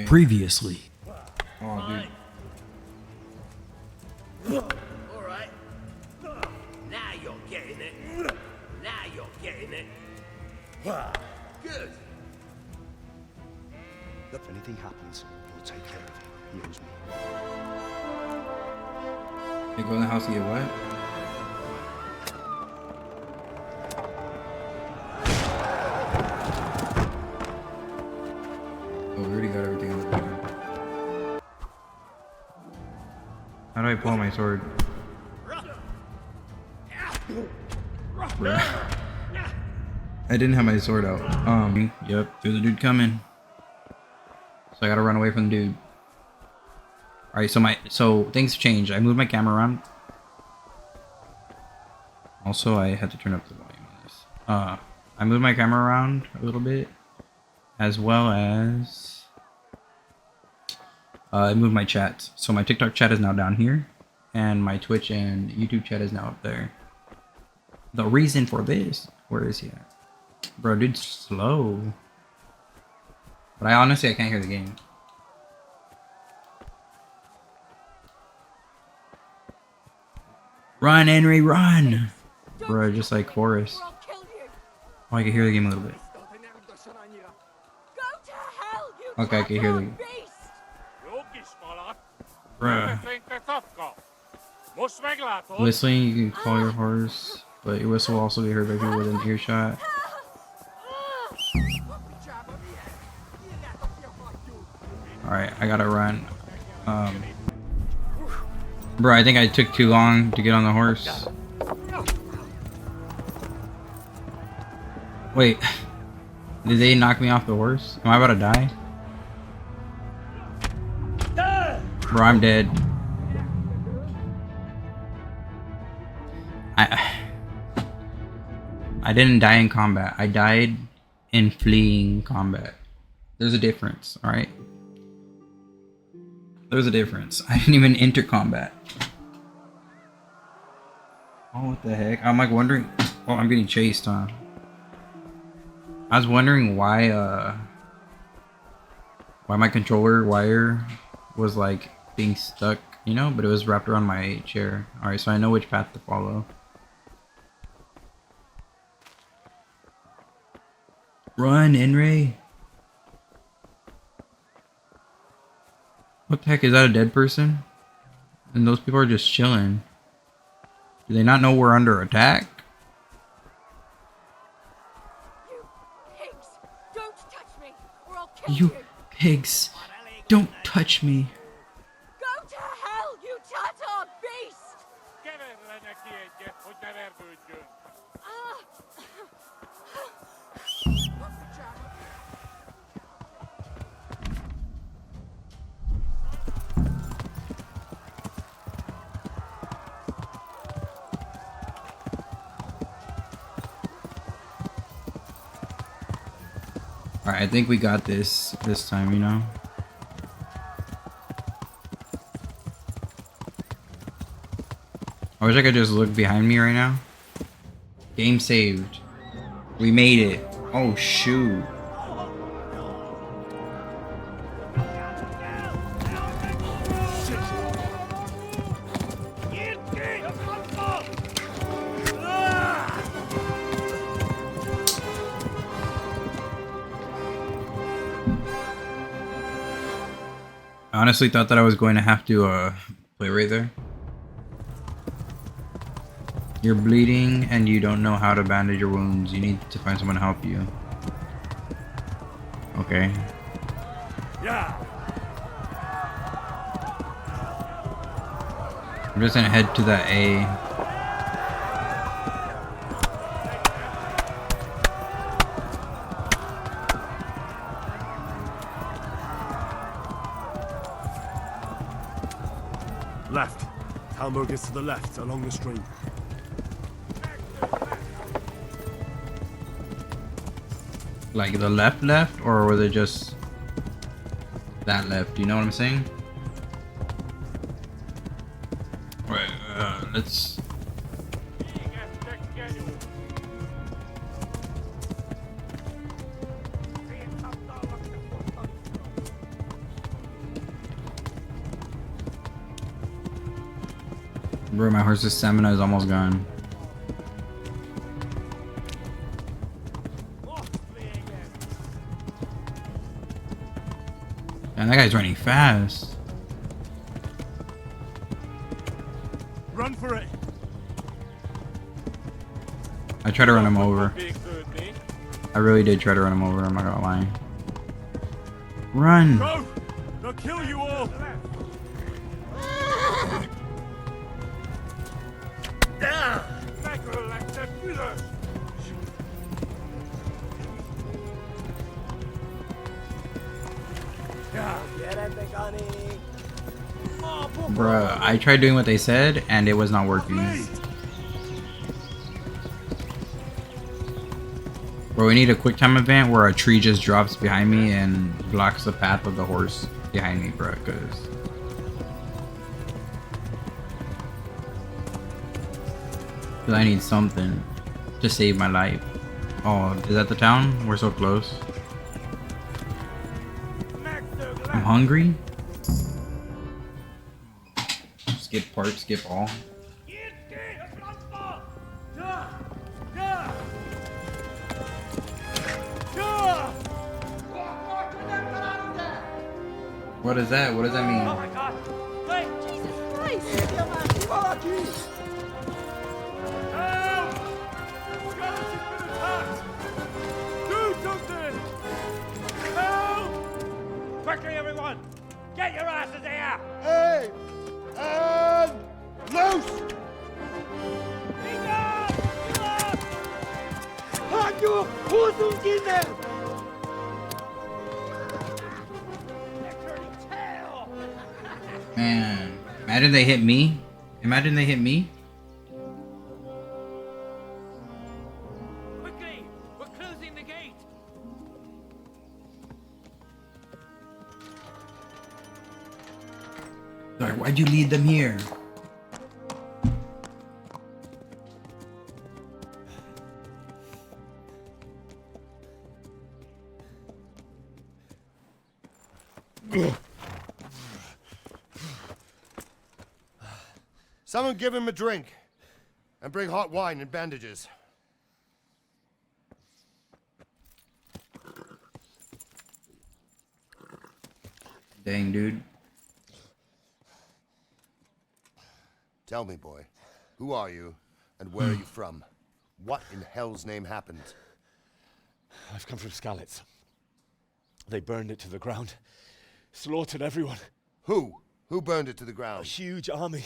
Previously. Oh, dude. Alright. Now you're getting it. Now you're getting it. Good. Look, if anything happens, we'll take care of him. He owes me. They go in the house and get what? Oh, we already got everything on the paper. How do I pull out my sword? Bruh. I didn't have my sword out. Yep, there's a dude coming. So I gotta run away from the dude. Alright, so things changed. I moved my camera around. Also, I had to turn up the volume on this. I moved my camera around a little bit. As well as I moved my chat. So my TikTok chat is now down here. And my Twitch and YouTube chat is now up there. The reason for this, where is he at? Bro, dude's slow. But I can't hear the game. Run, Henry, run! Bro, just like Forrest. Oh, I can hear the game a little bit. Okay, I can hear the game. Bruh. Whistling, you can call your horse, but your whistle will also be heard by people within earshot. Alright, I gotta run. Bro, I think I took too long to get on the horse. Wait, did they knock me off the horse? Am I about to die? Bro, I'm dead. I didn't die in combat. I died in fleeing combat. There's a difference, alright? There's a difference. I didn't even enter combat. Oh, what the heck? I'm like wondering. Oh, I'm getting chased, huh? I was wondering why my controller wire was like being stuck, you know, but it was wrapped around my chair. Alright, so I know which path to follow. Run, Enray! What the heck, is that a dead person? And those people are just chilling. Do they not know we're under attack? You pigs, don't touch me, or I'll kill you. You pigs, don't touch me. Go to hell, you Tatar beast! Alright, I think we got this time, you know? I wish I could just look behind me right now. Game saved. We made it. Oh, shoot. I honestly thought that I was going to have to play right there. You're bleeding and you don't know how to bandage your wounds. You need to find someone to help you. Okay. Yeah. I'm just gonna head to that A. Left. Talmberg is to the left, along the stream. Like the left, or was it just that left? Do you know what I'm saying? Right, let's... Bro, my horse's stamina is almost gone. And that guy's running fast. Run for it. I tried to run him over. I really did try to run him over, I'm not gonna lie. Run! Go! They'll kill you all. Bruh, I tried doing what they said and it was not working. Bro, we need a quick time event where a tree just drops behind me and blocks the path of the horse behind me, bro, because I need something to save my life. Oh, is that the town? We're so close. I'm hungry. Skip part, skip all. What is that? What does that mean? Oh my God! Wait! Jesus Christ! Help! Skalitz has been attacked! Do something! Help! Quickly, everyone! Get your asses here! Hey! And loose! Man, imagine they hit me. Imagine they hit me. Quickly! We're closing the gate! Like, why'd you lead them here? Someone give him a drink. And bring hot wine and bandages. Dang, dude. Tell me, boy, who are you and where are you from? What in hell's name happened? I've come from Skalitz. They burned it to the ground. Slaughtered everyone. Who? Who burned it to the A ground? huge army.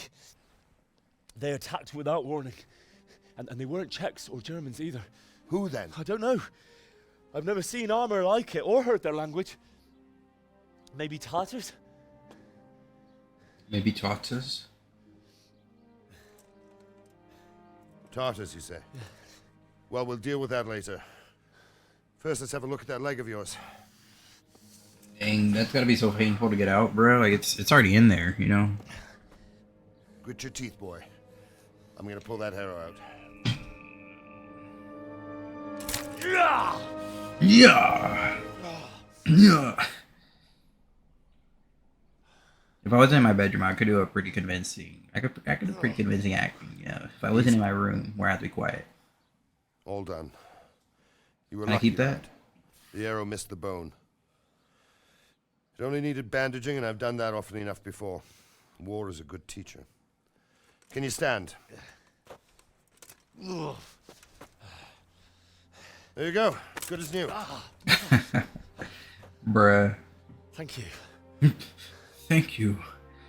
They attacked without warning. And they weren't Czechs or Germans either. Who then? I don't know. I've never seen armor like it or heard their language. Maybe Tatars? Maybe Tartars? Tartars, you say? Yeah. Well, we'll deal with that later. First, let's have a look at that leg of yours. Dang, that's gotta be so painful to get out, bro. Like, it's already in there, you know? Grit your teeth, boy. I'm gonna pull that arrow out. Yeah! Yeah! If I wasn't in my bedroom, I could do a pretty convincing. I could do pretty convincing acting, you know. If I wasn't in my room, where I have to be quiet. All done. You were Can I lucky, keep that? lad. The arrow missed the bone. It only needed bandaging, and I've done that often enough before. War is a good teacher. Can you stand? There you go. Good as new. Bruh. Thank you. Thank you.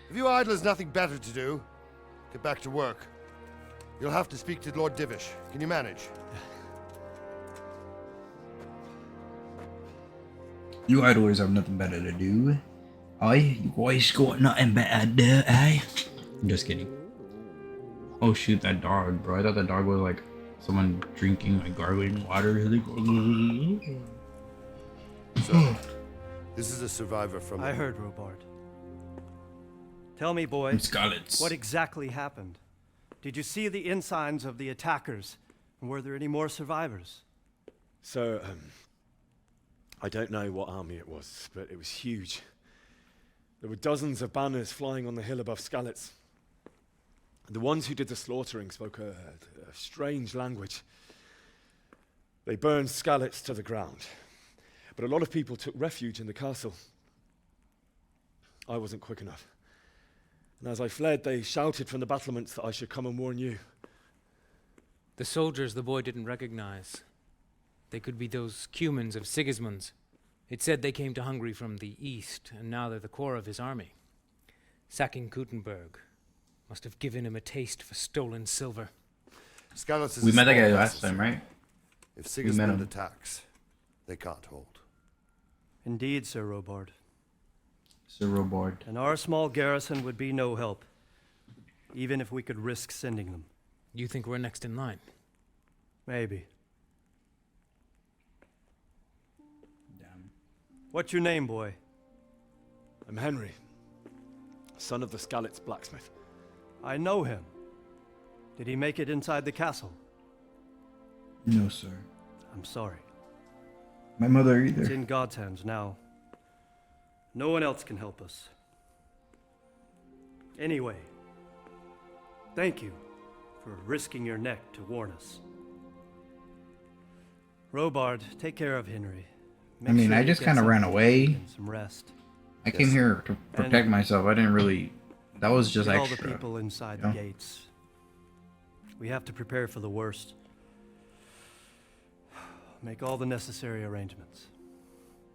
If you idlers nothing better to do, get back to work. You'll have to speak to Lord Divish. Can you manage? You idlers have nothing better to do. Aye, you guys got nothing better to do, eh? I'm just kidding. Oh shoot, that dog, bro. I thought that dog was like someone drinking like gargling water. So, this is a survivor from... I heard, Robard. Tell me, boy, From Skalitz. what exactly happened? Did you see the ensigns of the attackers? And were there any more survivors? So, I don't know what army it was, but it was huge. There were dozens of banners flying on the hill above Skalitz. The ones who did the slaughtering spoke a strange language. They burned Skalitz to the ground, but a lot of people took refuge in the castle. I wasn't quick enough. And as I fled, they shouted from the battlements that I should come and warn you. The soldiers the boy didn't recognize. They could be those Cumans of Sigismund's. It said they came to Hungary from the east, and now they're the core of his army. Sacking Gutenberg must have given him a taste for stolen silver. Skalitz is We a met that small guy last castle. time, right? If met Sigismund him. attacks, they can't hold. Indeed, Sir Robard. Sir Robard. And our small garrison would be no help, even if we could risk sending them. You think we're next in line? Maybe. Damn. What's your name, boy? I'm Henry, son of the Skalitz blacksmith. I know him. Did he make it inside the castle? No, sir. I'm sorry. My mother It's either. in God's hands now. No one else can help us. Anyway, thank you for risking your neck to warn us. Robard, take care of Henry. I mean, I he just gets kind of some ran food away. and some rest. I came here to protect myself. I didn't really. That was just Get all extra. the people inside Yeah. the gates. We have to prepare for the worst. Make all the necessary arrangements.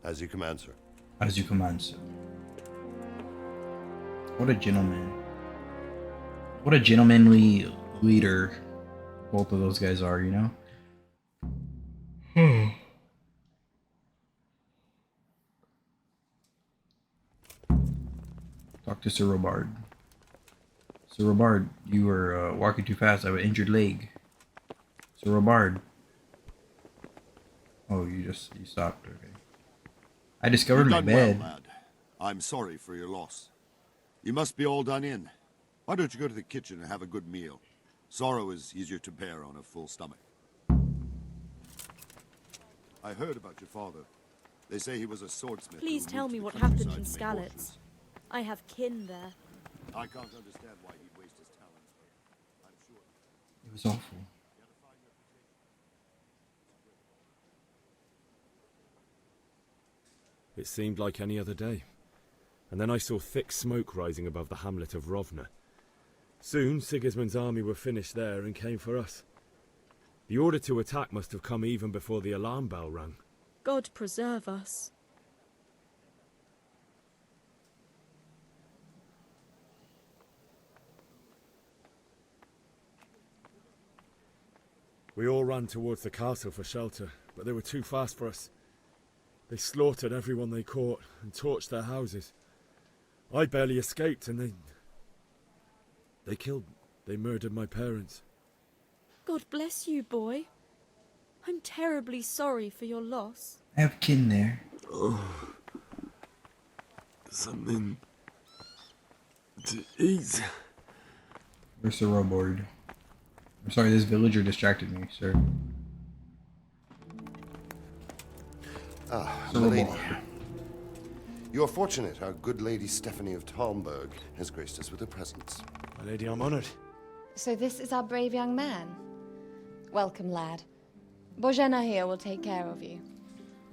As you command, sir. As you command, sir. What a gentleman. What a gentlemanly leader both of those guys are, you know? Talk to Sir Robard. Sir Robard, you were walking too fast. I have an injured leg. Sir Robard. Oh, you stopped. Okay. I discovered You've my done bed. well, lad. I'm sorry for your loss. You must be all done in. Why don't you go to the kitchen and have a good meal? Sorrow is easier to bear on a full stomach. I heard about your father. They say he was a swordsmith. Please who tell moved me to the what happened in countryside to make Skalitz. fortunes. I have kin there. I can't understand why he'd waste his talents, but I'm sure. It was awful. It seemed like any other day. And then I saw thick smoke rising above the hamlet of Rovna. Soon, Sigismund's army were finished there and came for us. The order to attack must have come even before the alarm bell rang. God preserve us. We all ran towards the castle for shelter, but they were too fast for us. They slaughtered everyone they caught and torched their houses. I barely escaped, and they murdered my parents. God bless you, boy. I'm terribly sorry for your loss. I have kin there. Something to eat. Where's Sir Robard? I'm sorry, this villager distracted me, sir. Ah, Sir milady. Robard. You're fortunate our good lady Stephanie of Talmberg has graced us with her presence. My lady, I'm honored. So this is our brave young man. Welcome, lad. Bozhena here will take care of you.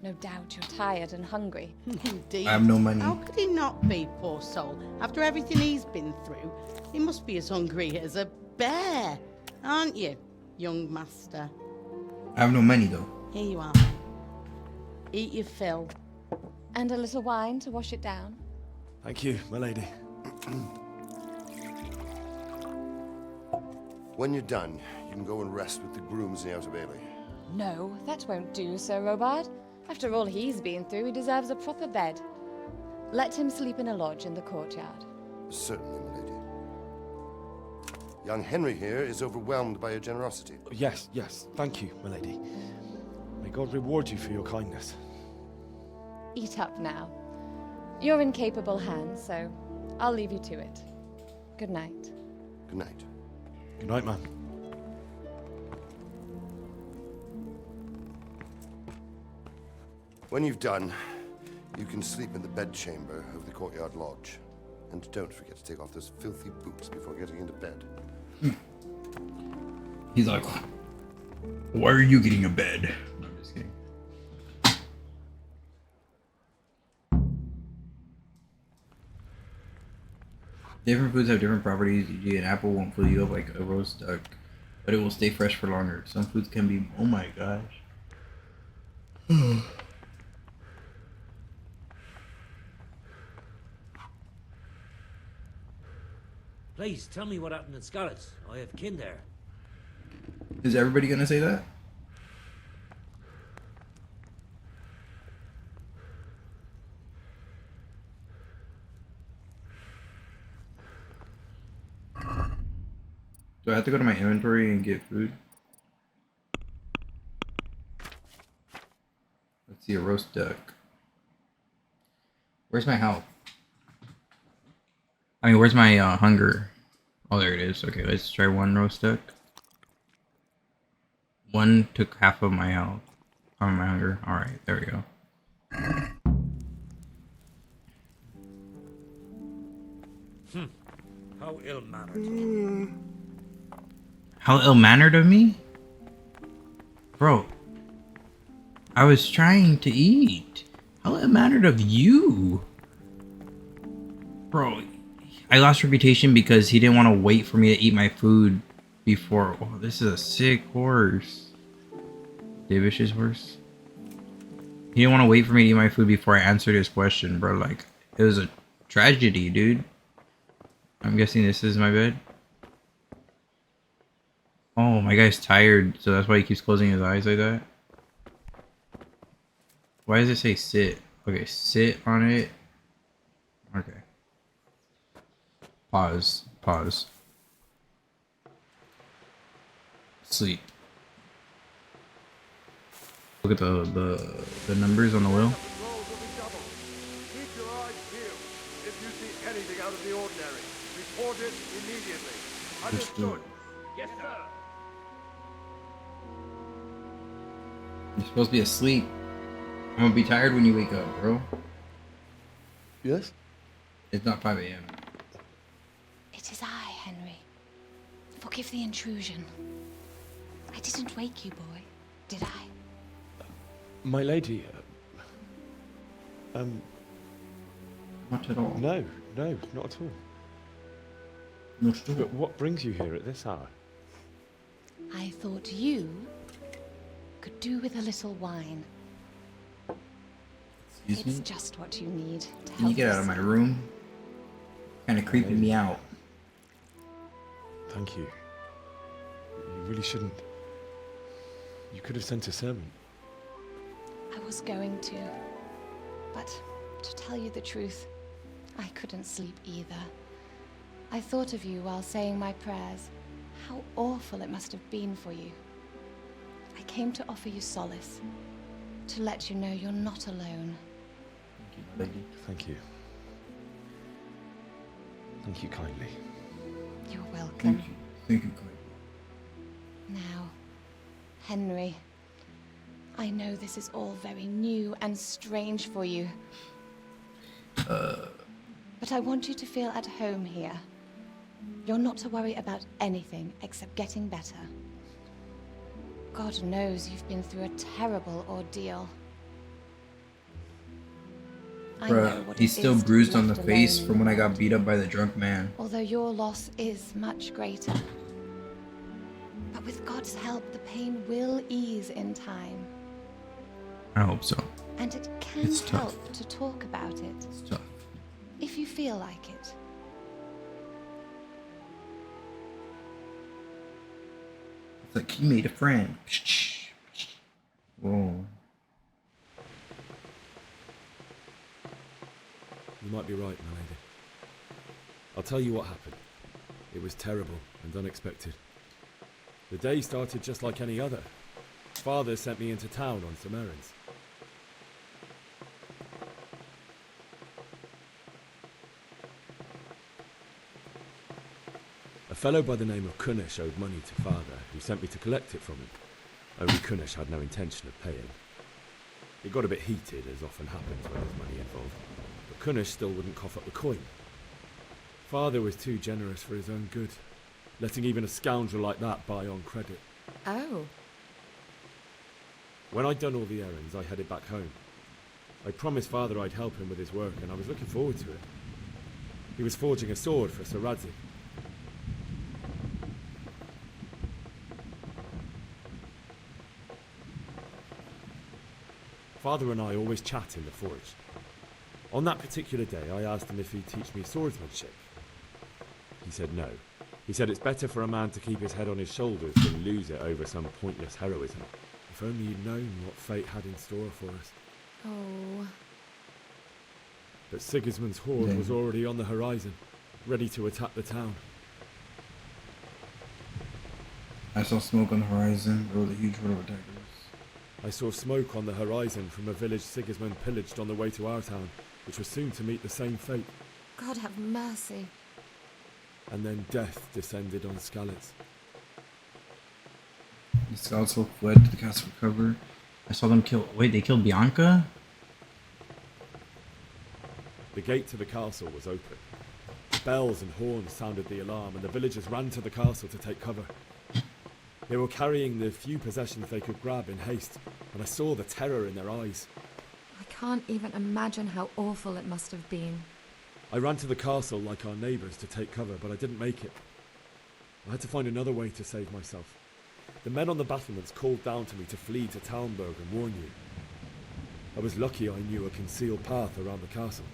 No doubt you're tired and hungry. Indeed. I have no money. How could he not be, poor soul? After everything he's been through, he must be as hungry as a bear, aren't you, young master? I have no money, though. Here you are. Eat your fill. And a little wine to wash it down. Thank you, my lady. When you're done, you can go and rest with the grooms in the outer bailey. No, that won't do, Sir Robard. After all he's been through, he deserves a proper bed. Let him sleep in a lodge in the courtyard. Certainly, milady. Young Henry here is overwhelmed by your generosity. Yes, thank you, my lady. May God reward you for your kindness. Eat up now. You're in capable hands, so I'll leave you to it. Good night. Good night. Good night, man. When you've done, you can sleep in the bedchamber of the courtyard lodge. And don't forget to take off those filthy boots before getting into bed. He's like, why are you getting a bed? No, I'm just kidding. Different foods have different properties. E.g., an apple won't fill you up like a roast duck, but it will stay fresh for longer. Some foods can be, oh my gosh. Please, tell me what happened in Skalitz. I have kin there. Is everybody gonna say that? Do I have to go to my inventory and get food? Let's see, a roast duck. Where's my health? I mean, where's my hunger? Oh, there it is. Okay, let's try one roast duck. One took half of my health. Or my hunger. Alright, there we go. How ill-mannered. How ill-mannered of me? Bro. I was trying to eat. How ill-mannered of you? Bro, I lost reputation because he didn't want to wait for me to eat my food before. Oh, this is a sick horse. Divish's horse. He didn't want to wait for me to eat my food before I answered his question, bro. Like, it was a tragedy, dude. I'm guessing this is my bed. Oh, my guy's tired, so that's why he keeps closing his eyes like that. Why does it say sit? Okay, sit on it. Okay. Pause. Pause. Sleep. Look at the numbers on the wheel. Keep your eyes peeled. If you see anything out of the ordinary, report it immediately. Understood? Yes, sir. You're supposed to be asleep. I'm gonna be tired when you wake up, bro. Yes? It's not 5 a.m. It is I, Henry. Forgive the intrusion. I didn't wake you, boy, did I? My lady, Not at all. no, not at all. Not at all. But what brings you here at this hour? I thought you could do with a little wine. Excuse It's me? just what you need to help Can you get out of my room? Kind of creeping me out. Thank you. You really shouldn't. You could have sent a servant. I was going to. But to tell you the truth, I couldn't sleep either. I thought of you while saying my prayers. How awful it must have been for you. I came to offer you solace. To let you know you're not alone. Thank you. Thank you. Thank you kindly. You're welcome. Thank you. Thank you, Clay. Now, Henry, I know this is all very new and strange for you. But I want you to feel at home here. You're not to worry about anything except getting better. God knows you've been through a terrible ordeal. I know Bruh, what he's it still is to be bruised on the left face alone from when I in got the beat up by the drunk man. although your loss is much greater. But with God's help, the pain will ease in time. I hope so. And it can It's tough. help to talk about it, It's tough. if you feel like it. It's like he made a friend. Whoa. You might be right, my lady. I'll tell you what happened. It was terrible and unexpected. The day started just like any other. Father sent me into town on some errands. A fellow by the name of Kunish owed money to Father, who sent me to collect it from him. Only Kunish had no intention of paying. It got a bit heated, as often happens when there's money involved, but Kunish still wouldn't cough up the coin. Father was too generous for his own good. letting even a scoundrel like that buy on credit. Oh. When I'd done all the errands, I headed back home. I promised Father I'd help him with his work, and I was looking forward to it. He was forging a sword for Sir Radzi. Father and I always chat in the forge. On that particular day, I asked him if he'd teach me swordsmanship. He said no. He said it's better for a man to keep his head on his shoulders than lose it over some pointless heroism. If only you'd known what fate had in store for us. Oh. But Sigismund's horde was already on the horizon, ready to attack the town. I saw smoke on the horizon. There was a huge horde of attackers. I saw smoke on the horizon from a village Sigismund pillaged on the way to our town, which was soon to meet the same fate. God have mercy. And then death descended on Skalitz. The scouts fled to the castle for cover. I saw them kill. Wait, they killed Bianca? The gate to the castle was open. Bells and horns sounded the alarm, and the villagers ran to the castle to take cover. They were carrying the few possessions they could grab in haste, and I saw the terror in their eyes. I can't even imagine how awful it must have been. I ran to the castle like our neighbours to take cover, but I didn't make it. I had to find another way to save myself. The men on the battlements called down to me to flee to Talmberg and warn you. I was lucky I knew a concealed path around the castle.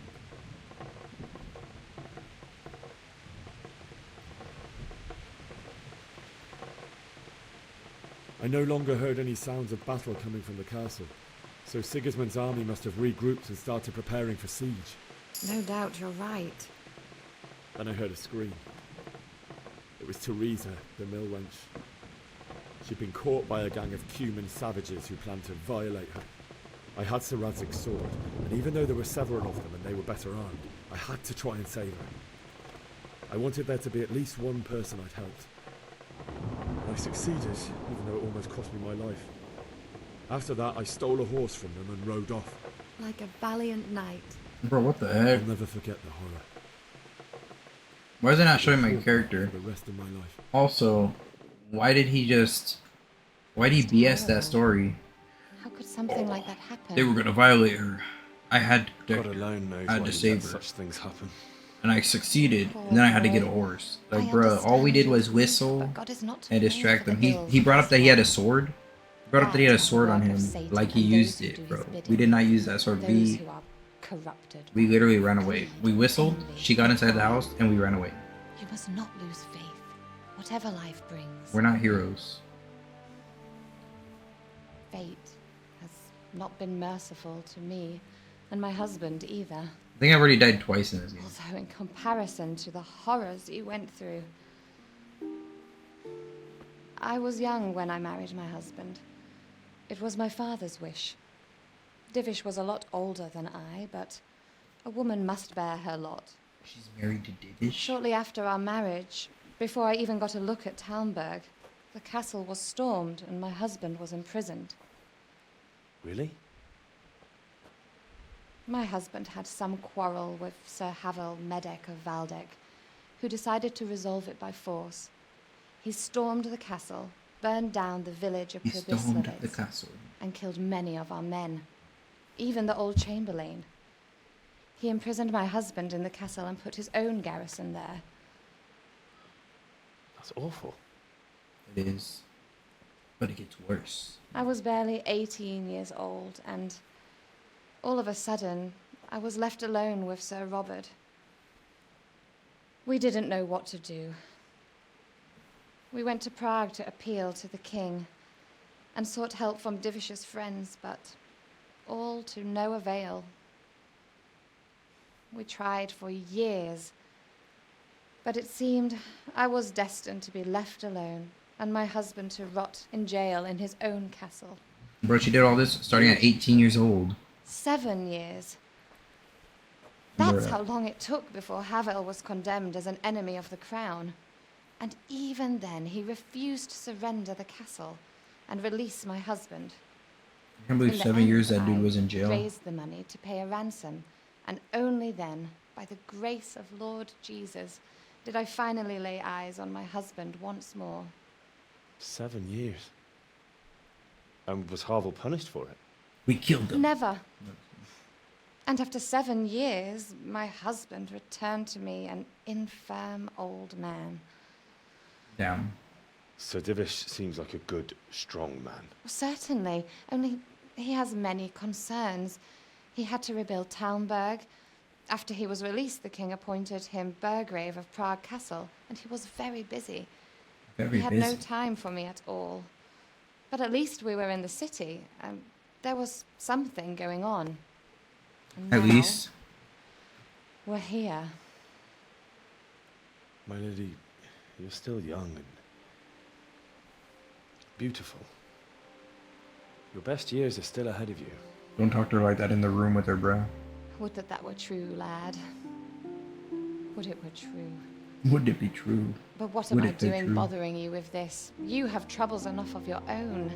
I no longer heard any sounds of battle coming from the castle, so Sigismund's army must have regrouped and started preparing for siege. No doubt you're right. Then I heard a scream. It was Teresa, the mill wench. She'd been caught by a gang of Cuman savages who planned to violate her. I had Sir Radzig's sword, and even though there were several of them and they were better armed, I had to try and save her. I wanted there to be at least one person I'd helped. I succeeded, even though it almost cost me my life. After that, I stole a horse from them and rode off. Like a valiant knight. Bro, what the heck? I'll never forget the horror. Why is it not showing my character? For the rest of my life. Also, why did he BS that story? How could something like that happen? They were gonna violate her. I had to protect God her. alone knows I had why to he save let her. such things happen. And I succeeded, and then I had to get a horse. Like, bruh, all we did was whistle and distract them. He brought up that he had a sword. He brought up that he had a sword on him, like he used it, bro. We did not use that sword. We literally ran away. We whistled, she got inside the house, and we ran away. You must not lose faith, whatever life brings. We're not heroes. Fate has not been merciful to me, and my husband either. I think I've already died twice in this game. Also, in comparison to the horrors you went through. I was young when I married my husband. It was my father's wish. Divish was a lot older than I, but a woman must bear her lot. She's married to Divish? Shortly after our marriage, before I even got a look at Talmberg, the castle was stormed and my husband was imprisoned. Really? My husband had some quarrel with Sir Havel Medek of Valdek, who decided to resolve it by force. He stormed the castle, burned down the village of Pribyslavitz, and killed many of our men, even the old chamberlain. He imprisoned my husband in the castle and put his own garrison there. That's awful. It is. But it gets worse. I was barely 18 years old, and all of a sudden, I was left alone with Sir Robard. We didn't know what to do. We went to Prague to appeal to the king and sought help from Divish's friends, but all to no avail. We tried for years, but it seemed I was destined to be left alone and my husband to rot in jail in his own castle. Bro, she did all this starting at 18 years old. 7 years. That's how long it took before Havel was condemned as an enemy of the crown. And even then, he refused to surrender the castle and release my husband. I can't believe 7 years that dude was in jail. I raised the money to pay a ransom, and only then, by the grace of Lord Jesus, did I finally lay eyes on my husband once more. 7 years. And was Harville punished for it? We killed him. Never. And after 7 years, my husband returned to me an infirm old man. Damn. Sir Divish seems like a good, strong man. Certainly, only he has many concerns. He had to rebuild Talmberg. After he was released, the king appointed him Burgrave of Prague Castle, and he was very busy. He had no time for me at all. But at least we were in the city, and there was something going on. And At now least. we're here. My lady, you're still young and beautiful. Your best years are still ahead of you. Don't talk to her like that in the room with her, bro. Would that that were true, lad. Would it were true. Would it be true? But what Would am I it be doing true? bothering you with this? You have troubles enough of your own.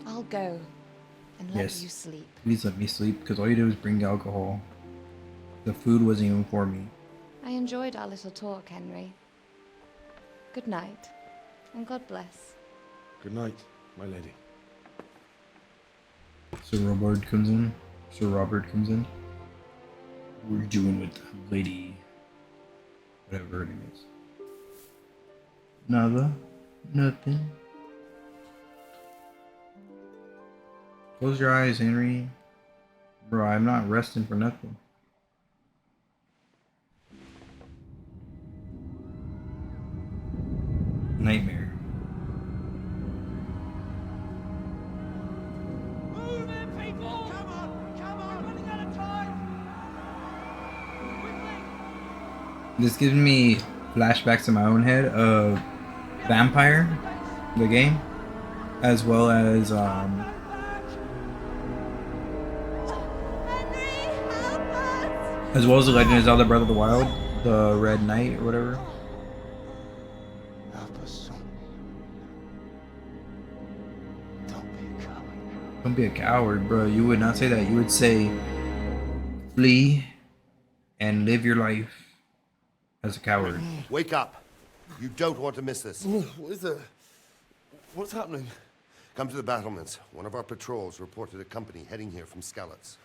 I'll go and let Yes. you sleep. Please let me sleep, because all you did was bring alcohol. The food wasn't even for me. I enjoyed our little talk, Henry. Good night, and God bless. Good night, my lady. Sir Robard comes in. Sir Robert comes in. We're doing with Lady... whatever her name is. Nada. Nothing. Close your eyes, Henry. Bro, I'm not resting for nothing. Nightmare. Move in, people! Come on! Come on! We're running out of time! Quickly! This gives me flashbacks in my own head of Vampire, the game, as well as The Legend of Zelda Breath of the Wild, the Red Knight or whatever. Help us. Don't be a coward. Don't be a coward, bro. You would not say that. You would say, flee and live your life as a coward. Wake up. You don't want to miss this. What is it? What's happening? Come to the battlements. One of our patrols reported a company heading here from Skalitz.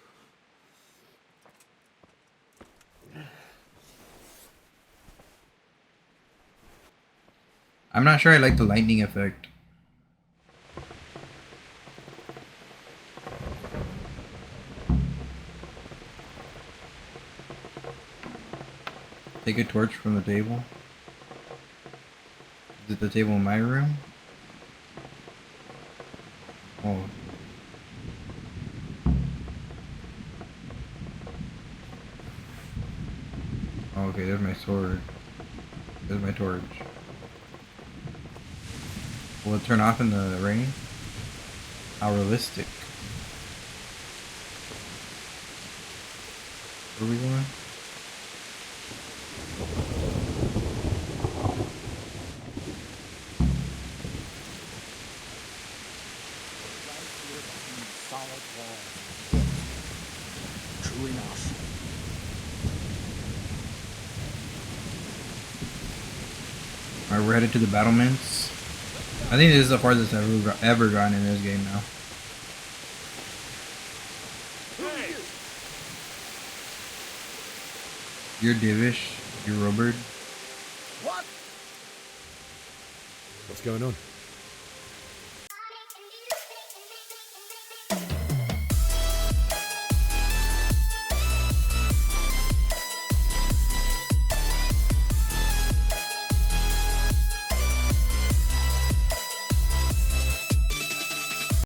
I'm not sure I like the lightning effect. Take a torch from the table. Is it the table in my room? Oh. Oh, okay, there's my sword. There's my torch. Will it turn off in the rain? How realistic. Where are we going? Solid walls. True enough. Alright, we're headed to the battlements. I think this is the farthest I've ever gotten in this game now. You're Divish. You're Robard. What's going on?